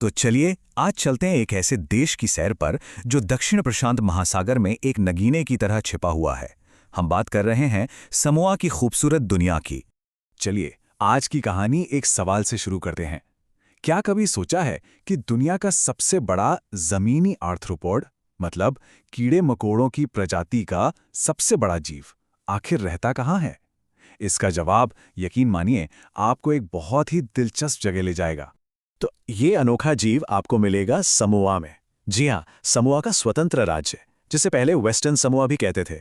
तो चलिए आज चलते हैं एक ऐसे देश की सैर पर जो दक्षिण प्रशांत महासागर में एक नगीने की तरह छिपा हुआ है। हम बात कर रहे हैं समोआ की खूबसूरत दुनिया की। चलिए आज की कहानी एक सवाल से शुरू करते हैं। क्या कभी सोचा है कि दुनिया का सबसे बड़ा जमीनी आर्थ्रोपोड, मतलब कीड़े मकोड़ों की प्रजाति का सबसे बड़ा जीव, आखिर रहता कहाँ है? इसका जवाब यकीन मानिए आपको एक बहुत ही दिलचस्प जगह ले जाएगा। तो ये अनोखा जीव आपको मिलेगा समोआ में। जी हाँ, समोआ का स्वतंत्र राज्य, जिसे पहले वेस्टर्न समोआ भी कहते थे।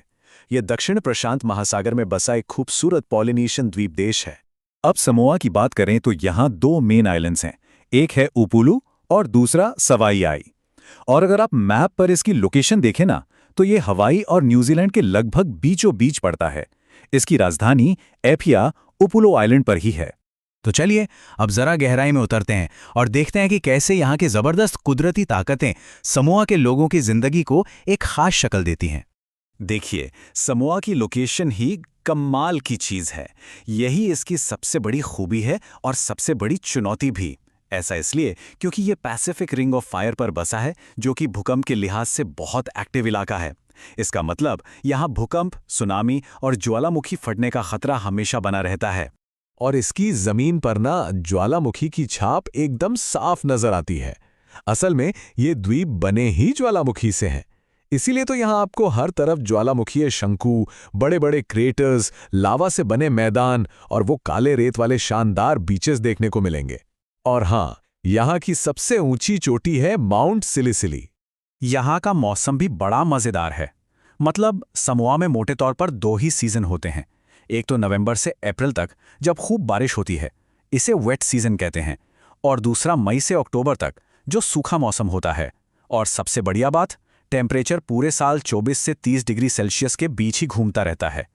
ये दक्षिण प्रशांत महासागर में बसा एक खूबसूरत पॉलिनेशियन द्वीप देश है। अब समोआ की बात करें तो यहाँ दो मेन आइलैंड्स हैं, एक है उपुलू और दूसरा सवाईआई। और अगर आप मैप पर इसकी लोकेशन देखें ना, तो ये हवाई और न्यूजीलैंड के लगभग बीचों बीच पड़ता है। इसकी राजधानी एफिया उपुलो आइलैंड पर ही है। तो चलिए अब जरा गहराई में उतरते हैं और देखते हैं कि कैसे यहाँ की जबरदस्त कुदरती ताकतें समोआ के लोगों की जिंदगी को एक खास शक्ल देती हैं। देखिए, समोआ की लोकेशन ही कमाल की चीज है। यही इसकी सबसे बड़ी खूबी है और सबसे बड़ी चुनौती भी। ऐसा इसलिए क्योंकि ये पैसिफिक रिंग ऑफ फायर पर बसा है, जो कि भूकंप के लिहाज से बहुत एक्टिव इलाका है। इसका मतलब यहाँ भूकंप, सुनामी और ज्वालामुखी फटने का खतरा हमेशा बना रहता है। और इसकी जमीन पर ना ज्वालामुखी की छाप एकदम साफ नजर आती है। असल में ये द्वीप बने ही ज्वालामुखी से हैं। इसीलिए तो यहाँ आपको हर तरफ ज्वालामुखीय शंकु, बड़े बड़े क्रेटर्स, लावा से बने मैदान और वो काले रेत वाले शानदार बीचेस देखने को मिलेंगे। और हाँ, यहाँ की सबसे ऊंची चोटी है माउंट सिलिसिली। यहाँ का मौसम भी बड़ा मजेदार है। मतलब समोआ में मोटे तौर पर दो ही सीजन होते हैं। एक तो नवंबर से अप्रैल तक, जब खूब बारिश होती है, इसे वेट सीजन कहते हैं, और दूसरा मई से अक्टूबर तक, जो सूखा मौसम होता है। और सबसे बढ़िया बात, टेम्परेचर पूरे साल 24 से 30 डिग्री सेल्सियस के बीच ही घूमता रहता है।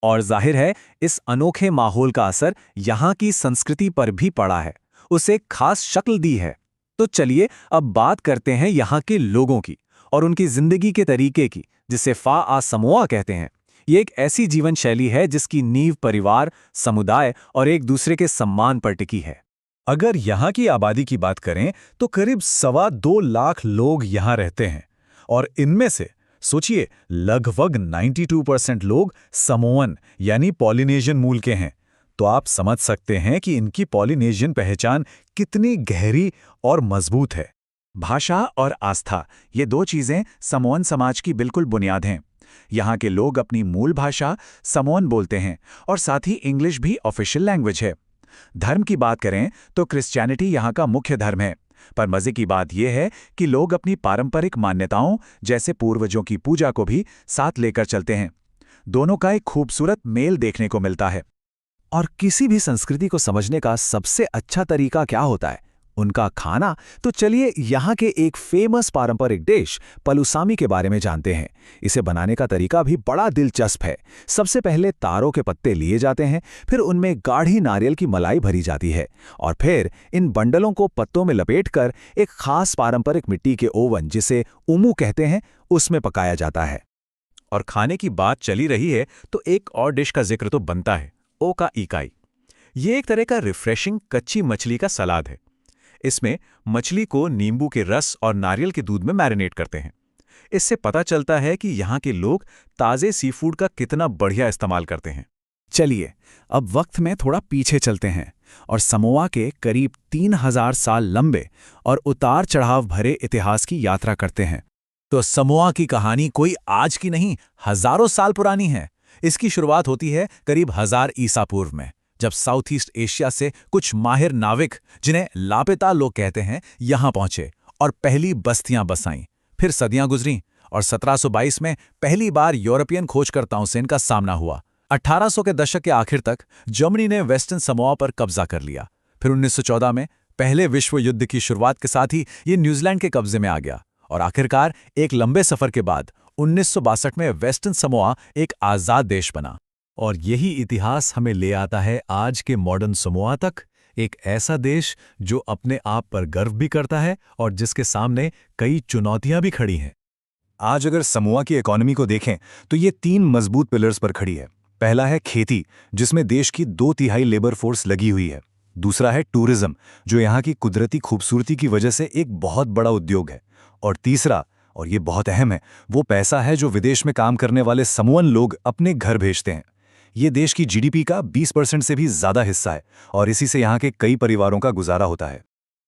और जाहिर है इस अनोखे माहौल का असर यहाँ की संस्कृति पर भी पड़ा है, उसे एक खास शक्ल दी है। तो चलिए अब बात करते हैं यहाँ के लोगों की और उनकी जिंदगी के तरीके की, जिसे फा आ समोआ कहते हैं। ये एक ऐसी जीवन शैली है जिसकी नींव परिवार, समुदाय और एक दूसरे के सम्मान पर टिकी है। अगर यहाँ की आबादी की बात करें तो करीब 2.25 लाख लोग यहाँ रहते हैं, और इनमें से सोचिए लगभग 92% लोग समोअन यानी पॉलिनेशियन मूल के हैं। तो आप समझ सकते हैं कि इनकी पॉलिनेशियन पहचान कितनी गहरी और मजबूत है। भाषा और आस्था, ये दो चीजें समोअन समाज की बिल्कुल बुनियाद हैं। यहाँ के लोग अपनी मूल भाषा समोअन बोलते हैं और साथ ही इंग्लिश भी ऑफिशियल लैंग्वेज है। धर्म की बात करें तो क्रिश्चियनिटी यहाँ का मुख्य धर्म है, पर मजे की बात यह है कि लोग अपनी पारंपरिक मान्यताओं जैसे पूर्वजों की पूजा को भी साथ लेकर चलते हैं। दोनों का एक खूबसूरत मेल देखने को मिलता है। और किसी भी संस्कृति को समझने का सबसे अच्छा तरीका क्या होता है? उनका खाना। तो चलिए यहाँ के एक फेमस पारंपरिक डिश पलूसामी के बारे में जानते हैं। इसे बनाने का तरीका भी बड़ा दिलचस्प है। सबसे पहले तारों के पत्ते लिए जाते हैं, फिर उनमें गाढ़ी नारियल की मलाई भरी जाती है, और फिर इन बंडलों को पत्तों में लपेटकर एक खास पारंपरिक मिट्टी के ओवन, जिसे उमू कहते हैं, उसमें पकाया जाता है। और खाने की बात चली रही है तो एक और डिश का जिक्र तो बनता है, ओका इकाई। ये एक तरह का रिफ्रेशिंग कच्ची मछली का सलाद है। इसमें मछली को नींबू के रस और नारियल के दूध में मैरिनेट करते हैं। इससे पता चलता है कि यहाँ के लोग ताज़े सीफूड का कितना बढ़िया इस्तेमाल करते हैं। चलिए अब वक्त में थोड़ा पीछे चलते हैं और समोआ के करीब 3000 साल लंबे और उतार चढ़ाव भरे इतिहास की यात्रा करते हैं। तो समोआ की कहानी कोई आज की नहीं, हजारों साल पुरानी है। इसकी शुरुआत होती है करीब 1000 ईसा पूर्व में, जब साउथ ईस्ट एशिया से कुछ माहिर नाविक, जिन्हें लापेता लोग कहते हैं, यहाँ पहुंचे और पहली बस्तियां बसाईं। फिर सदियां गुजरीं और 1722 में पहली बार यूरोपियन खोजकर्ताओं से इनका सामना हुआ। 1800 के दशक के आखिर तक जर्मनी ने वेस्टर्न समोआ पर कब्जा कर लिया। फिर 1914 में पहले विश्व युद्ध की शुरुआत के साथ ही ये न्यूजीलैंड के कब्जे में आ गया, और आखिरकार एक लंबे सफर के बाद 1962 में वेस्टर्न समोआ एक आज़ाद देश बना। और यही इतिहास हमें ले आता है आज के मॉडर्न समोआ तक, एक ऐसा देश जो अपने आप पर गर्व भी करता है और जिसके सामने कई चुनौतियां भी खड़ी हैं। आज अगर समोआ की इकोनॉमी को देखें तो ये 3 मजबूत पिलर्स पर खड़ी है। पहला है खेती, जिसमें देश की 2/3 लेबर फोर्स लगी हुई है। दूसरा है टूरिज्म, जो यहाँ की कुदरती खूबसूरती की वजह से एक बहुत बड़ा उद्योग है। और तीसरा, और ये बहुत अहम है, वो पैसा है जो विदेश में काम करने वाले समोअन लोग अपने घर भेजते हैं। ये देश की जीडीपी का 20% से भी ज़्यादा हिस्सा है और इसी से यहाँ के कई परिवारों का गुजारा होता है।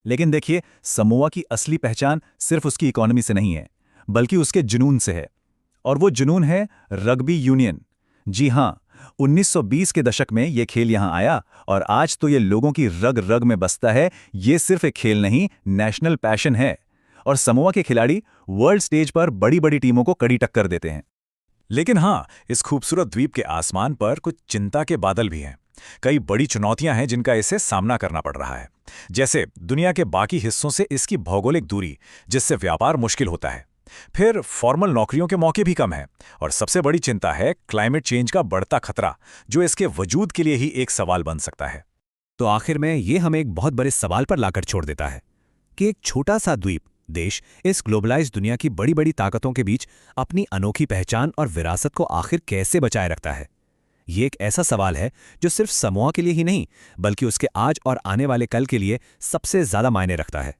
लेकिन देखिए, समोआ की असली पहचान सिर्फ उसकी इकोनॉमी से नहीं है, बल्कि उसके जुनून से है। और वो जुनून है रग्बी यूनियन। जी हाँ, 1920 के दशक में ये खेल यहाँ आया और आज तो ये लोगों की रग रग में बसता है। ये सिर्फ एक खेल नहीं, नेशनल पैशन है। और समोआ के खिलाड़ी वर्ल्ड स्टेज पर बड़ी बड़ी टीमों को कड़ी टक्कर देते हैं। लेकिन हाँ, इस खूबसूरत द्वीप के आसमान पर कुछ चिंता के बादल भी हैं। कई बड़ी चुनौतियां हैं जिनका इसे सामना करना पड़ रहा है। जैसे दुनिया के बाकी हिस्सों से इसकी भौगोलिक दूरी, जिससे व्यापार मुश्किल होता है। फिर फॉर्मल नौकरियों के मौके भी कम हैं। और सबसे बड़ी चिंता है क्लाइमेट चेंज का बढ़ता खतरा, जो इसके वजूद के लिए ही एक सवाल बन सकता है। तो आखिर में ये हमें एक बहुत बड़े सवाल पर लाकर छोड़ देता है कि एक छोटा सा द्वीप देश इस ग्लोबलाइज्ड दुनिया की बड़ी बड़ी ताकतों के बीच अपनी अनोखी पहचान और विरासत को आखिर कैसे बचाए रखता है। ये एक ऐसा सवाल है जो सिर्फ समोआ के लिए ही नहीं, बल्कि उसके आज और आने वाले कल के लिए सबसे ज्यादा मायने रखता है।